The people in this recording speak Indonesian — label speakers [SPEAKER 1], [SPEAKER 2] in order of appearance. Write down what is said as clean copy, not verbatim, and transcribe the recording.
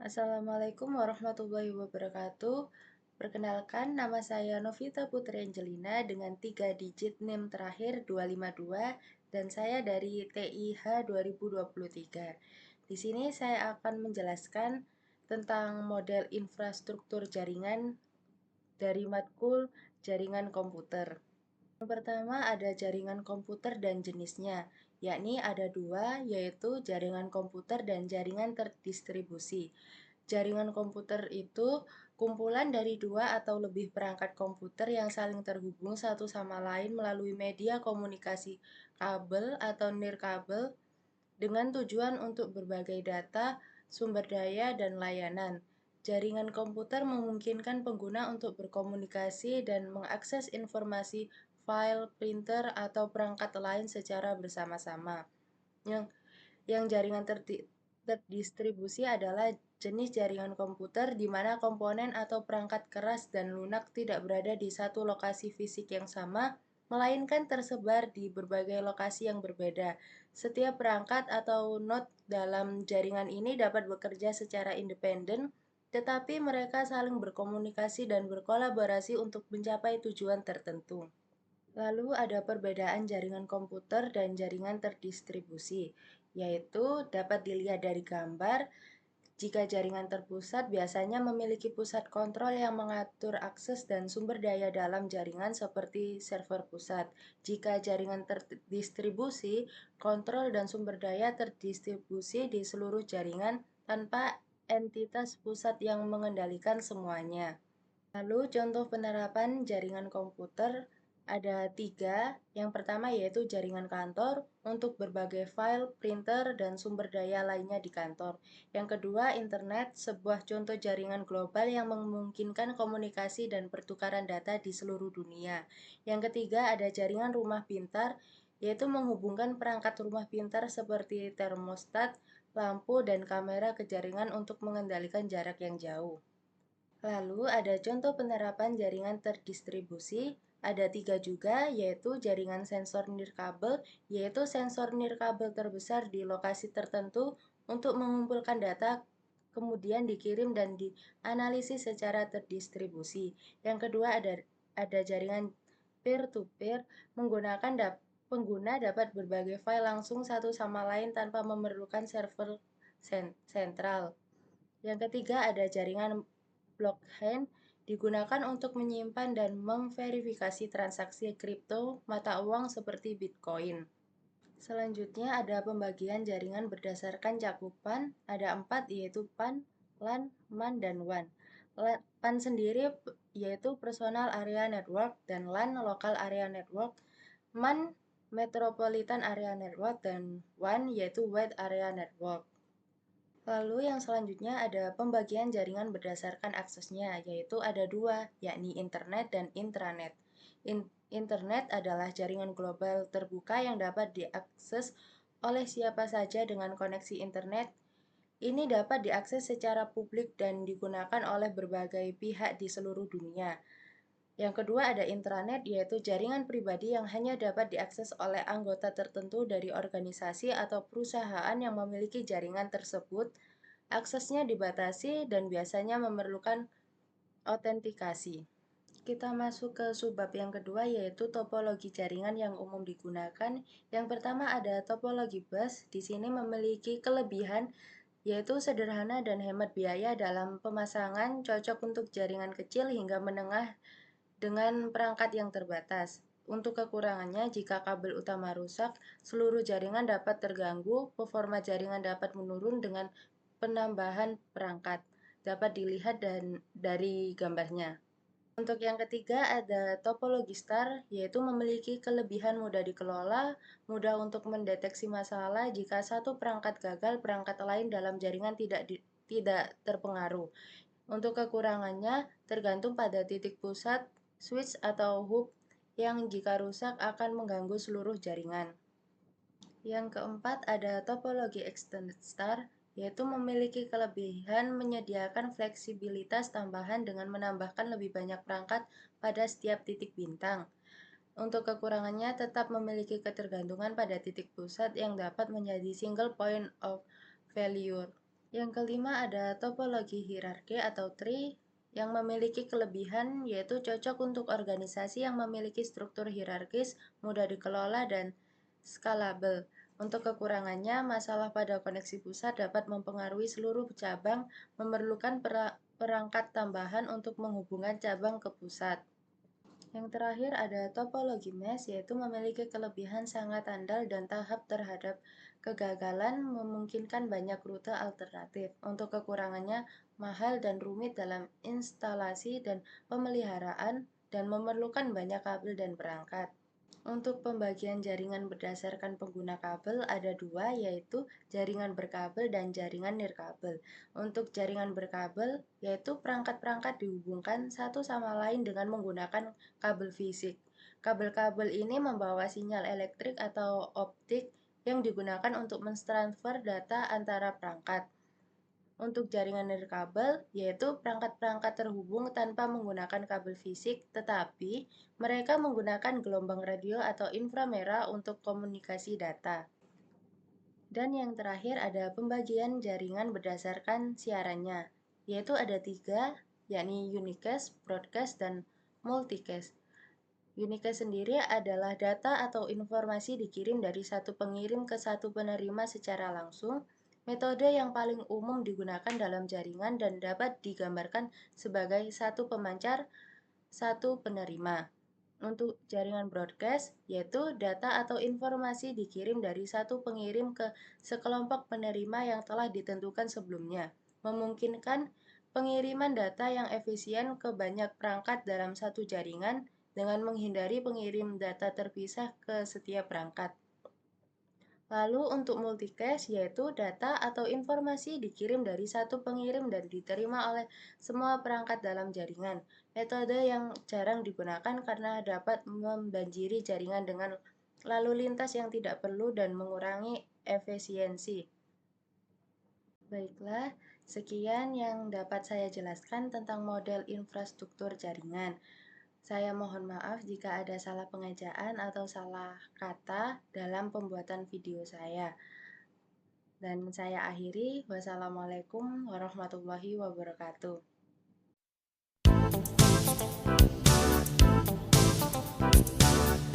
[SPEAKER 1] Assalamualaikum warahmatullahi wabarakatuh. Perkenalkan, nama saya Novita Putri Angelina dengan 3 digit NIM terakhir 252 dan saya dari TIH 2023. Di sini saya akan menjelaskan tentang model infrastruktur jaringan dari matkul jaringan komputer. Yang pertama ada jaringan komputer dan jenisnya, yakni ada dua, yaitu jaringan komputer dan jaringan terdistribusi. Jaringan komputer itu kumpulan dari dua atau lebih perangkat komputer yang saling terhubung satu sama lain melalui media komunikasi kabel atau nirkabel dengan tujuan untuk berbagai data, sumber daya, dan layanan. Jaringan komputer memungkinkan pengguna untuk berkomunikasi dan mengakses informasi file, printer, atau perangkat lain secara bersama-sama. Yang yang jaringan terdistribusi adalah jenis jaringan komputer di mana komponen atau perangkat keras dan lunak tidak berada di satu lokasi fisik yang sama, melainkan tersebar di berbagai lokasi yang berbeda. Setiap perangkat atau node dalam jaringan ini dapat bekerja secara independen, tetapi mereka saling berkomunikasi dan berkolaborasi untuk mencapai tujuan tertentu. Lalu ada perbedaan jaringan komputer dan jaringan terdistribusi, yaitu dapat dilihat dari gambar. Jika jaringan terpusat biasanya memiliki pusat kontrol yang mengatur akses dan sumber daya dalam jaringan seperti server pusat. Jika jaringan terdistribusi, kontrol dan sumber daya terdistribusi di seluruh jaringan tanpa entitas pusat yang mengendalikan semuanya. Lalu contoh penerapan jaringan komputer ada tiga. Yang pertama yaitu jaringan kantor untuk berbagai file, printer, dan sumber daya lainnya di kantor. Yang kedua, internet, sebuah contoh jaringan global yang memungkinkan komunikasi dan pertukaran data di seluruh dunia. Yang ketiga, ada jaringan rumah pintar, yaitu menghubungkan perangkat rumah pintar seperti termostat, lampu, dan kamera ke jaringan untuk mengendalikan jarak yang jauh. Lalu ada contoh penerapan jaringan terdistribusi, ada tiga juga, yaitu jaringan sensor nirkabel, yaitu sensor nirkabel terbesar di lokasi tertentu untuk mengumpulkan data, kemudian dikirim dan dianalisis secara terdistribusi. Yang kedua ada jaringan peer-to-peer, menggunakan pengguna dapat berbagi file langsung satu sama lain tanpa memerlukan server sentral. Yang ketiga ada jaringan blockchain, digunakan untuk menyimpan dan memverifikasi transaksi kripto mata uang seperti Bitcoin. Selanjutnya ada pembagian jaringan berdasarkan cakupan, ada 4 yaitu PAN, LAN, MAN, dan WAN. PAN sendiri yaitu Personal Area Network dan LAN Local Area Network, MAN Metropolitan Area Network, dan WAN yaitu Wide Area Network. Lalu yang selanjutnya ada pembagian jaringan berdasarkan aksesnya, yaitu ada dua, yakni internet dan intranet. Internet adalah jaringan global terbuka yang dapat diakses oleh siapa saja dengan koneksi internet. Ini dapat diakses secara publik dan digunakan oleh berbagai pihak di seluruh dunia. Yang kedua ada intranet, yaitu jaringan pribadi yang hanya dapat diakses oleh anggota tertentu dari organisasi atau perusahaan yang memiliki jaringan tersebut. Aksesnya dibatasi dan biasanya memerlukan autentikasi. Kita masuk ke subbab yang kedua yaitu topologi jaringan yang umum digunakan. Yang pertama ada topologi bus. Di sini memiliki kelebihan yaitu sederhana dan hemat biaya dalam pemasangan, cocok untuk jaringan kecil hingga menengah dengan perangkat yang terbatas. Untuk kekurangannya, jika kabel utama rusak, seluruh jaringan dapat terganggu, performa jaringan dapat menurun dengan penambahan perangkat. Dapat dilihat dari gambarnya. Untuk yang ketiga ada topologi star, yaitu memiliki kelebihan mudah dikelola, mudah untuk mendeteksi masalah. Jika satu perangkat gagal, perangkat lain dalam jaringan tidak terpengaruh. Untuk kekurangannya, tergantung pada titik pusat, switch atau hub yang jika rusak akan mengganggu seluruh jaringan. Yang keempat ada topologi extended star, yaitu memiliki kelebihan menyediakan fleksibilitas tambahan dengan menambahkan lebih banyak perangkat pada setiap titik bintang. Untuk kekurangannya tetap memiliki ketergantungan pada titik pusat yang dapat menjadi single point of failure. Yang kelima ada topologi hierarki atau tree yang memiliki kelebihan yaitu cocok untuk organisasi yang memiliki struktur hierarkis, mudah dikelola, dan scalable. Untuk kekurangannya, masalah pada koneksi pusat dapat mempengaruhi seluruh cabang, memerlukan perangkat tambahan untuk menghubungkan cabang ke pusat. Yang terakhir ada topologi mesh, yaitu memiliki kelebihan sangat andal dan tahap terhadap kegagalan, memungkinkan banyak rute alternatif. Untuk kekurangannya, mahal dan rumit dalam instalasi dan pemeliharaan, dan memerlukan banyak kabel dan perangkat. Untuk pembagian jaringan berdasarkan pengguna kabel ada dua, yaitu jaringan berkabel dan jaringan nirkabel. Untuk jaringan berkabel, yaitu perangkat-perangkat dihubungkan satu sama lain dengan menggunakan kabel fisik. Kabel-kabel ini membawa sinyal elektrik atau optik yang digunakan untuk mentransfer data antara perangkat. Untuk jaringan nirkabel, yaitu perangkat-perangkat terhubung tanpa menggunakan kabel fisik, tetapi mereka menggunakan gelombang radio atau inframerah untuk komunikasi data. Dan yang terakhir ada pembagian jaringan berdasarkan siarannya, yaitu ada tiga, yakni unicast, broadcast, dan multicast. Unicast sendiri adalah data atau informasi dikirim dari satu pengirim ke satu penerima secara langsung, metode yang paling umum digunakan dalam jaringan dan dapat digambarkan sebagai satu pemancar, satu penerima. Untuk jaringan broadcast, yaitu data atau informasi dikirim dari satu pengirim ke sekelompok penerima yang telah ditentukan sebelumnya, memungkinkan pengiriman data yang efisien ke banyak perangkat dalam satu jaringan dengan menghindari pengirim data terpisah ke setiap perangkat. Lalu untuk multicast, yaitu data atau informasi dikirim dari satu pengirim dan diterima oleh semua perangkat dalam jaringan. Metode yang jarang digunakan karena dapat membanjiri jaringan dengan lalu lintas yang tidak perlu dan mengurangi efisiensi. Baiklah, sekian yang dapat saya jelaskan tentang model infrastruktur jaringan. Saya mohon maaf jika ada salah pengejaan atau salah kata dalam pembuatan video saya. Dan saya akhiri, wassalamualaikum warahmatullahi wabarakatuh.